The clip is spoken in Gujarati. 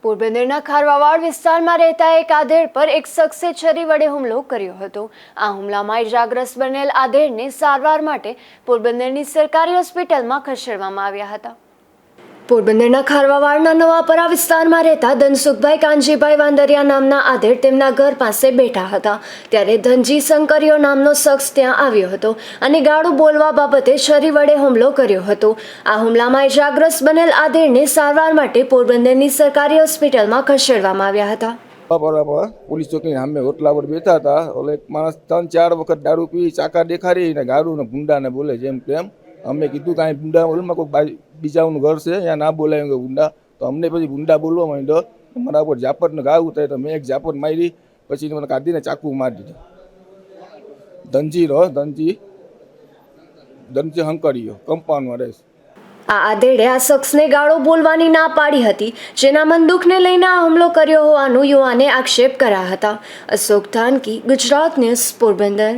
પોરબંદરના ખારવાવાડ વિસ્તારમાં રહેતા એક આધેડ પર એક શખ્સે છરી વડે હુમલો કર્યો હતો। આ હુમલામાં ઇજાગ્રસ્ત બનેલ આધેડને સારવાર માટે પોરબંદરની સરકારી હોસ્પિટલમાં ખસેડવામાં આવ્યા હતા। પોરબંદરના ખારવાવાડના નવાપરા વિસ્તારમાં રહેતા ધનસુખભાઈ કાનજીભાઈ વાંદરિયા નામના આધેડ તેમના ઘર પાસે બેઠા હતા ત્યારે ધનજી શંકરિયો નામનો શખ્સ ત્યાં આવ્યો હતો અને ગાળું બોલવા બાબતે છરી વડે હુમલો કર્યો હતો। આ હુમલામાં ઇજાગ્રસ્ત બનેલ આધેડને સારવાર માટે પોરબંદરની સરકારી હોસ્પિટલમાં ખસેડવામાં આવ્યા હતા। પોલીસ ચોકીની સામે ઓટલા પર બેઠા હતા। ઓલે એક માણસ 3-4 વખત દારૂ પી ચાકા દેખાડી ને ગાળું ને ભૂંડાને બોલે જેમ તેમ। અમે કીધું કે અહીં ભૂંડા બોલમાં કોઈ બીજાનું ઘર છે ત્યાં ના બોલાય કે ભૂંડા, તો અમને પછી ભૂંડા બોલવા માંડ્યો। મારા ઉપર ઝાપટને ઘા ઉતારી તો મેં એક ઝાપટ મારી, પછી મને કાઢીને ચાકુ મારી દીધું। ધનજી શંકરિયો કંપાઉન્ડમાં રહેશે। આ આધેડે આ શખ્સને ગાળો બોલવાની ના પાડી હતી, જેના બંદૂકને લઈને આ હુમલો કર્યો હોવાનું યુવાને આક્ષેપ કર્યા હતા। અશોક ધાનકી, ગુજરાત ન્યૂઝ, પોરબંદર।